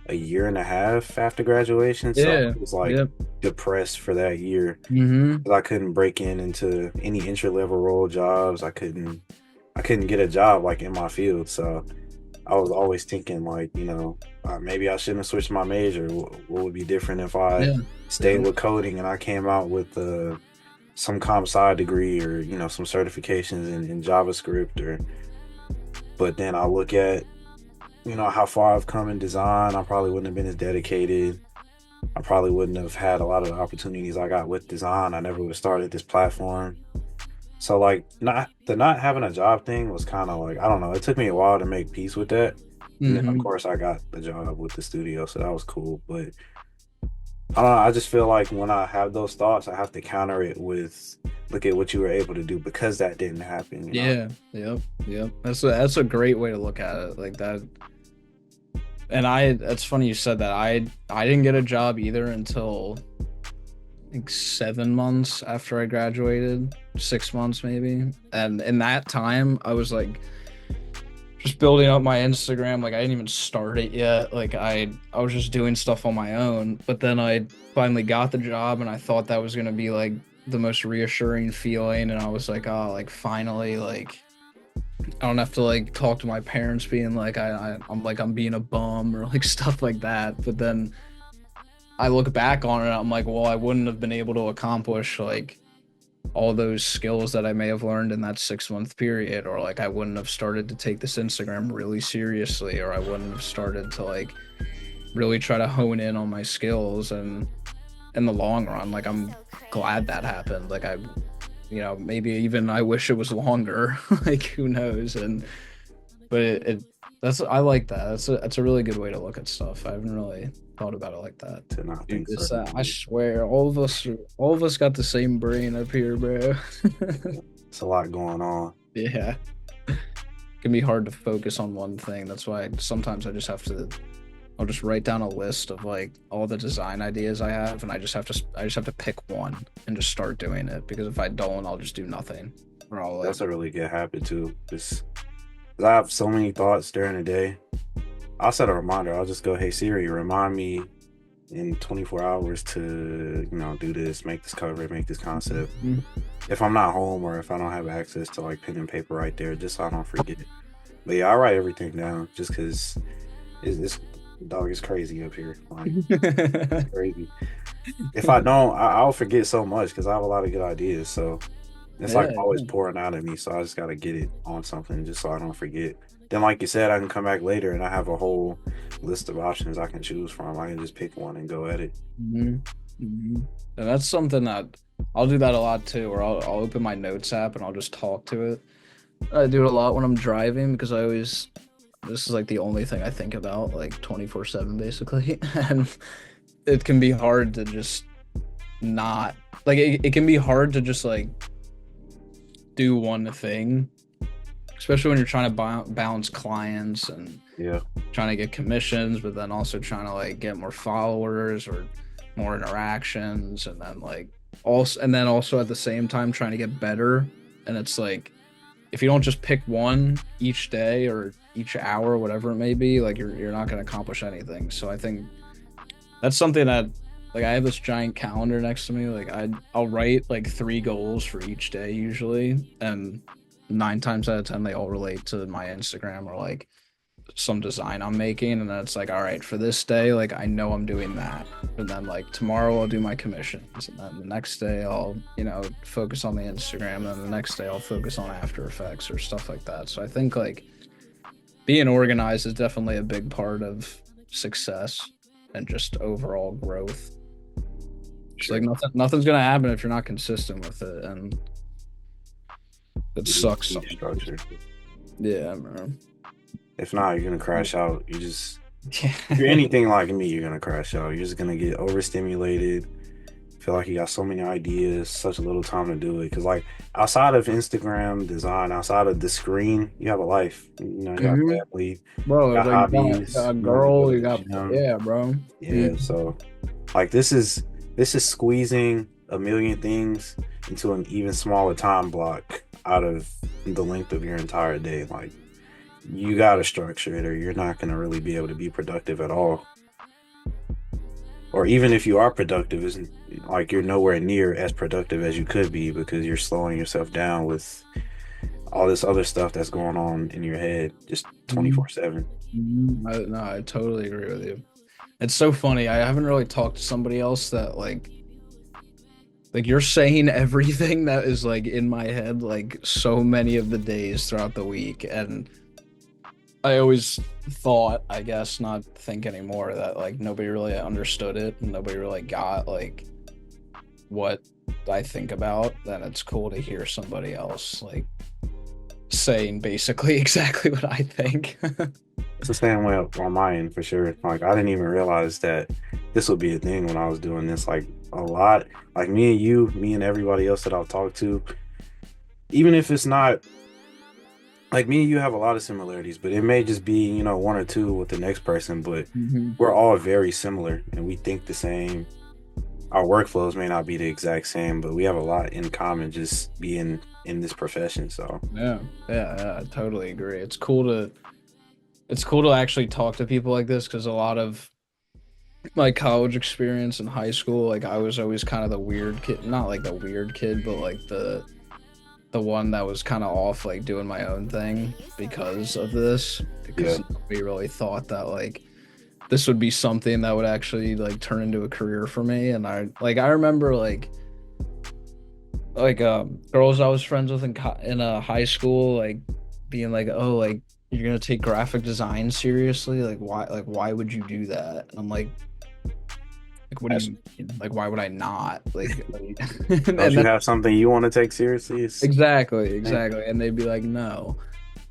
a year and a half after graduation. So Yeah. I was like Yep. depressed for that year Mm-hmm. 'cause I couldn't break into any entry level role jobs. I couldn't get a job like in my field. So I was always thinking like, maybe I shouldn't have switched my major. What would be different if I Yeah. stayed Yeah. with coding and I came out with some comp sci degree or some certifications in JavaScript but then I look at how far I've come in design. I probably wouldn't have been as dedicated. I probably wouldn't have had a lot of the opportunities I got with design. I never would have started this platform. So like not having a job thing was kind of like, I don't know, it took me a while to make peace with that. And then of Mm-hmm. course I got the job with the studio, so that was cool. But I don't know, I just feel like when I have those thoughts, I have to counter it with look at what you were able to do because that didn't happen. Yeah. Yep. Yep. That's a great way to look at it. Like that. And that's funny you said that. I didn't get a job either until like 7 months after I graduated, 6 months maybe. And in that time, I was like just building up my Instagram. Like I didn't even start it yet. Like I was just doing stuff on my own. But then I finally got the job, and I thought that was gonna be like the most reassuring feeling. And I was like, oh, like finally, like I don't have to like talk to my parents being like I'm being a bum or like stuff like that. But then I look back on it, I'm like, well, I wouldn't have been able to accomplish like all those skills that I may have learned in that 6 month period, or like I wouldn't have started to take this Instagram really seriously, or I wouldn't have started to like really try to hone in on my skills. And in the long run, like I'm glad that happened. Like maybe even I wish it was longer. Like who knows? But I like that. That's a really good way to look at stuff. I haven't really thought about it like that. To not think I swear, all of us got the same brain up here, bro. it's a lot going on. Yeah, it can be hard to focus on one thing. That's why sometimes I'll just write down a list of like all the design ideas I have, and I just have to pick one and just start doing it. Because if I don't, I'll just do nothing. Or I'll That's a really good habit too. Just 'cause I have so many thoughts during the day. I'll set a reminder. I'll just go, hey Siri, remind me in 24 hours to, do this, make this cover, make this concept. Mhm. If I'm not home or if I don't have access to like pen and paper right there, just so I don't forget it. But yeah, I write everything down just because it's dog is crazy up here. Like crazy. If I don't, I'll forget so much because I have a lot of good ideas. So it's like Yeah, always pouring out of me. So I just got to get it on something just so I don't forget. Then, like you said, I can come back later and I have a whole list of options I can choose from. I can just pick one and go at it. hmm hmm And that's something that I'll do that a lot too, or I'll open my notes app and I'll just talk to it. I do it a lot when I'm driving because this is like the only thing I think about like 24/7 basically. And it can be hard to just not like it can be hard to just like do one thing, especially when you're trying to balance clients and Yeah. trying to get commissions, but then also trying to like get more followers or more interactions, and then like also at the same time trying to get better. And it's like if you don't just pick one each day or each hour, whatever it may be, like you're not going to accomplish anything. So I think that's something that like I have this giant calendar next to me. Like I'll write like 3 goals for each day usually, and 9 times out of 10 they all relate to my Instagram or like some design I'm making. And then it's like, all right, for this day, like I know I'm doing that. And then like tomorrow I'll do my commissions. And then the next day I'll, focus on the Instagram. And then the next day I'll focus on After Effects or stuff like that. So I think like being organized is definitely a big part of success and just overall growth. It's like nothing's gonna happen if you're not consistent with it, and it sucks. Structure. Yeah, man. If not, you're gonna crash out. If you're anything like me, you're gonna crash out. You're just gonna get overstimulated. Feel like you got so many ideas, such a little time to do it. Because like outside of Instagram design, outside of the screen, you have a life. You got family, bro. you got hobbies, you got a girl, you got yeah, bro. Yeah, so like this is squeezing a million things into an even smaller time block out of the length of your entire day. Like you gotta structure it, or you're not gonna really be able to be productive at all. Or even if you are productive, isn't like you're nowhere near as productive as you could be because you're slowing yourself down with all this other stuff that's going on in your head just 24/7. No, I totally agree with you. It's so funny. I haven't really talked to somebody else that like you're saying everything that is like in my head like so many of the days throughout the week. And I always thought, I guess not think anymore, that like nobody really understood it and nobody really got like what I think about. Then it's cool to hear somebody else like saying basically exactly what I think. It's the same way on my end for sure. Like I didn't even realize that this would be a thing when I was doing this. Like a lot, like me and you, me and everybody else that I've talked to, even if it's not like me and you have a lot of similarities, but it may just be, one or two with the next person, but we're all very similar and we think the same. Our workflows may not be the exact same, but we have a lot in common just being in this profession. So yeah, I totally agree. It's cool to actually talk to people like this, because a lot of my college experience in high school, like I was always kind of the weird kid, not like the weird kid, but like the one that was kind of off, like doing my own thing because of this, because we really thought that like this would be something that would actually like turn into a career for me. And I remember like girls I was friends with in high school like being like, oh, like you're gonna take graphic design seriously, like why would you do that? And I'm like what do you mean? Like why would I not like don't you have something you want to take seriously? Exactly. And they'd be like no.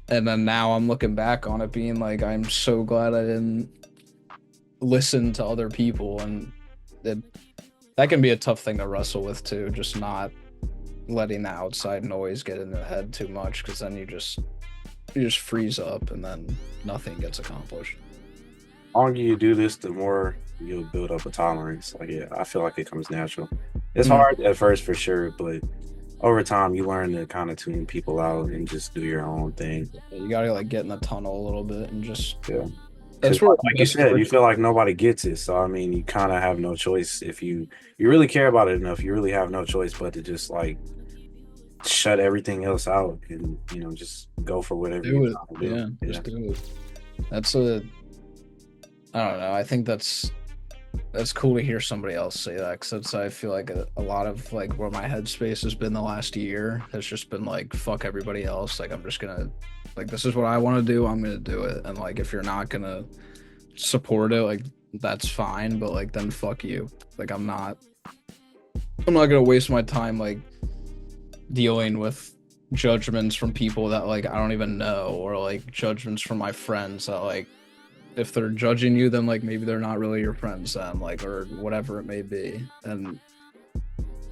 And then now I'm looking back on it being like, I'm so glad I didn't listen to other people. And that can be a tough thing to wrestle with too, just not letting the outside noise get in the head too much, because then you just freeze up and then nothing gets accomplished. The longer you do this, the more you'll build up a tolerance. Like I feel like it comes natural. It's hard at first for sure, but over time you learn to kind of tune people out and just do your own thing. You gotta like get in the tunnel a little bit and just That's where, like you said, you feel like nobody gets it. So I mean, you kind of have no choice. If you really care about it enough, you really have no choice but to just like shut everything else out and just go for whatever you want to do. Just do it. I don't know. I think that's cool to hear somebody else say that, because I feel like a lot of like where my headspace has been the last year has just been like, fuck everybody else. Like I'm just gonna like, this is what I want to do. I'm gonna do it. And like if you're not gonna support it, like that's fine. But like then fuck you. Like I'm not gonna waste my time like dealing with judgments from people that like I don't even know, or like judgments from my friends that like, if they're judging you, then like maybe they're not really your friends then, like, or whatever it may be. And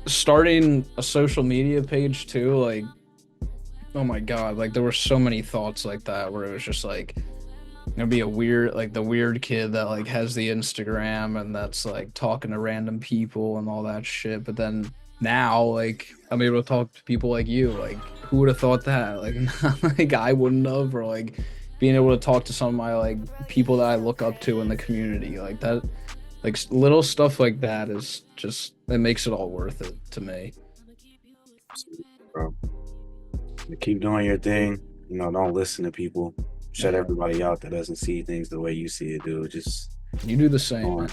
starting a social media page too, like, oh my god, like there were so many thoughts like that where it was just like, Gonna be a weird, like the weird kid that like has the Instagram and that's like talking to random people and all that shit. But then now, like I'm able to talk to people like you. Like who would have thought that? Like, like I wouldn't have, or like being able to talk to some of my like people that I look up to in the community, like that, like little stuff like that is just it makes it all worth it to me. Bro. Keep doing your thing. You know, don't listen to people. Shut Yeah, everybody out that doesn't see things the way you see it, dude. Just you do the go same, man. on.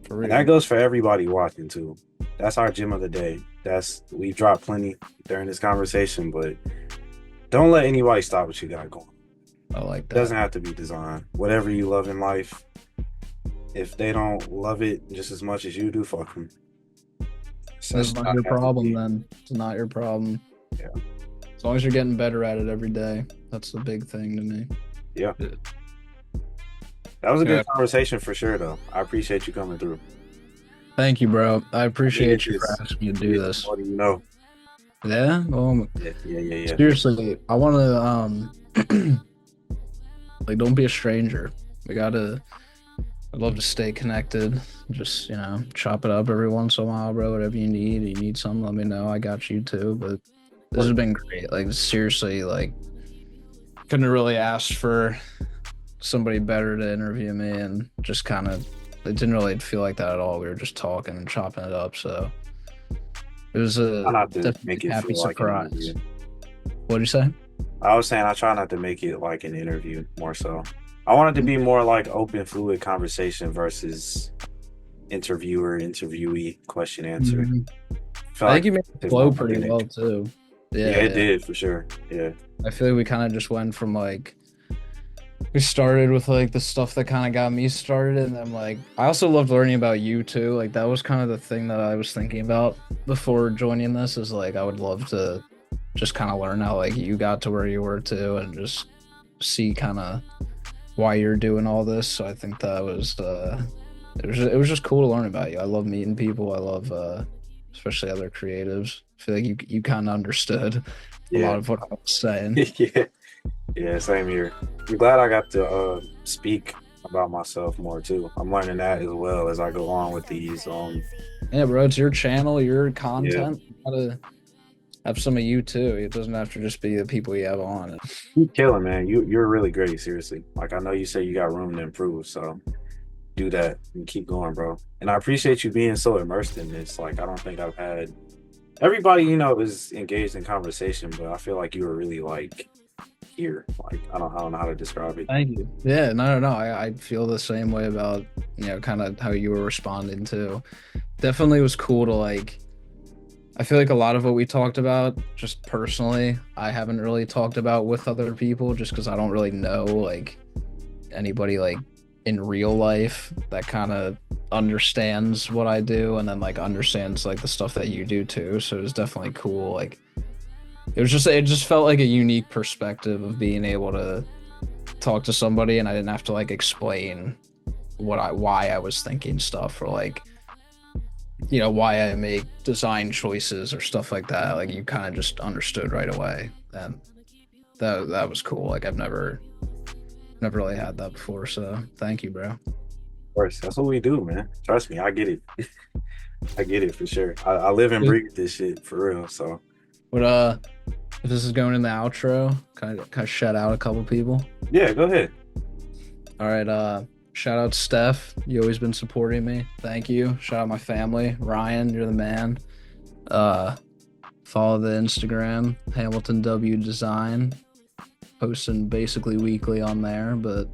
For And that real. goes for everybody watching too. That's our gym of the day. That's we've dropped plenty during this conversation, but don't let anybody stop what you got going. I like It doesn't that. have to be design. Whatever you love in life, if they don't love it just as much as you do, fuck them. That's Such not not your have to problem be. then. It's not your problem. Yeah. As long as you're getting better at it every day, that's the big thing to me. Yeah. Yeah. That was a Yeah. good conversation for sure, though. I appreciate you coming through. Thank you, bro. I I needed appreciate you for this. asking me to I do needed this this. more than you know. Yeah. Yeah, yeah, yeah, yeah. Seriously, I want to like don't be a stranger. We gotta. I'd love to stay connected. Just chop it up every once in a while, bro. Whatever you need. You need something, let me know. I got you too. But this has been great. Like seriously, like couldn't have really asked for somebody better to interview me, and just kind of it didn't really feel like that at all. We were just talking and chopping it up, so it was Try a not to definitely make it happy feel like an surprise. interview. What'd you say? I was saying I try not to make it like an interview more so. I want it to be more like open, fluid conversation versus interviewer, interviewee, question answer. Mhm. I feel I think like you made it it's more flow pretty well organic. too. Yeah, Yeah, it yeah. did for sure. Yeah. I feel like we kind of just went from like we started with like the stuff that kind of got me started, and then like I also loved learning about you too. Like that was kind of the thing that I was thinking about before joining this is like I would love to just kind of learn how like you got to where you were too, and just see kind of why you're doing all this. So I think that was it was just cool to learn about you. I love meeting people. I love especially other creatives. I feel like you kind of understood a Yeah. lot of what I was saying. Yeah. Yeah, same here. I'm glad I got to speak about myself more too. I'm learning that as well as I go on with these. Yeah, bro, it's your channel, your Yeah, content. You gotta have some of you too. It doesn't have to just be the people you have on it. keep killing, man. You're really great, seriously. Like I know you say you got room to improve, so do that and keep going, bro. And I appreciate you being so immersed in this. Like I don't think I've had everybody, is engaged in conversation, but I feel like you were really like here. Like I don't know how to describe it. Thank you. Yeah, no. I feel the same way about, kind of how you were responding to. Definitely was cool to like I feel like a lot of what we talked about, just personally, I haven't really talked about with other people just because I don't really know like anybody like in real life that kind of understands what I do and then like understands like the stuff that you do too. So it was definitely cool. Like it just felt like a unique perspective of being able to talk to somebody and I didn't have to like explain why I was thinking stuff or like why I make design choices or stuff like that. Like you kind of just understood right away, and that was cool. Like I've never really had that before. So thank you, bro. Of course, that's what we do, man. Trust me, I get it. I get it for sure. I live and breathe this shit for real. So But if this is going in the outro, kind of shout out a couple people. yeah, go ahead. All right, shout out Steph. You always been supporting me. Thank you. Shout out my family. Ryan, you're the man. Uh, follow the Instagram Hamilton W Design. Posting basically weekly on there, but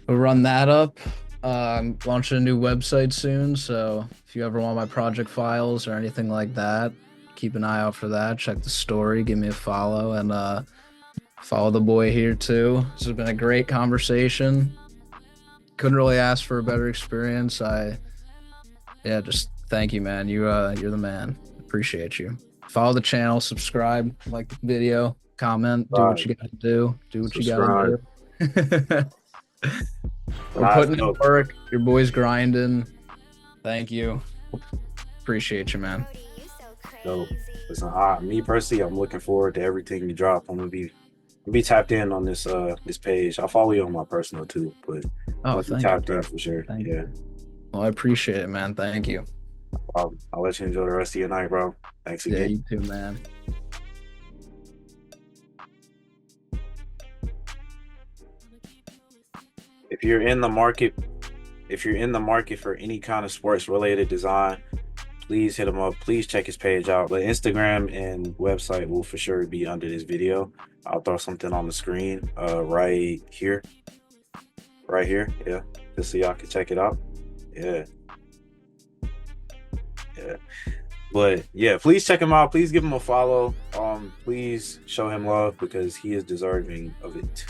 we'll run that up. I'm launching a new website soon, so if you ever want my project files or anything like that, keep an eye out for that. Check the story, give me a follow, and follow the boy here too. This has been a great conversation. Couldn't really ask for a better experience. Just thank you, man. You're the man. Appreciate you. Follow the channel, subscribe, like the video, comment, do what you gotta do. Do what you gotta do. We're putting in work. Your boy's grinding. Thank you. Appreciate you, man. So listen, me personally, I'm looking forward to everything you drop. I'm gonna be be tapped in on this page. I'll follow you on my personal too, but Oh, I'll be thank you, tapped bro. in for sure. Thank Yeah. you. Well, I appreciate it, man. Thank you. I'll let you enjoy the rest of your night, bro. Thanks Yeah, again. you too, man. If you're in the market, if you're in the market for any kind of sports related design, please hit him up. Please check his page out. The Instagram and website will for sure be under this video. I'll throw something on the screen right here. Right here. Yeah. Just so y'all can check it out. Yeah. Yeah. But yeah, please check him out. Please give him a follow. Please show him love because he is deserving of it.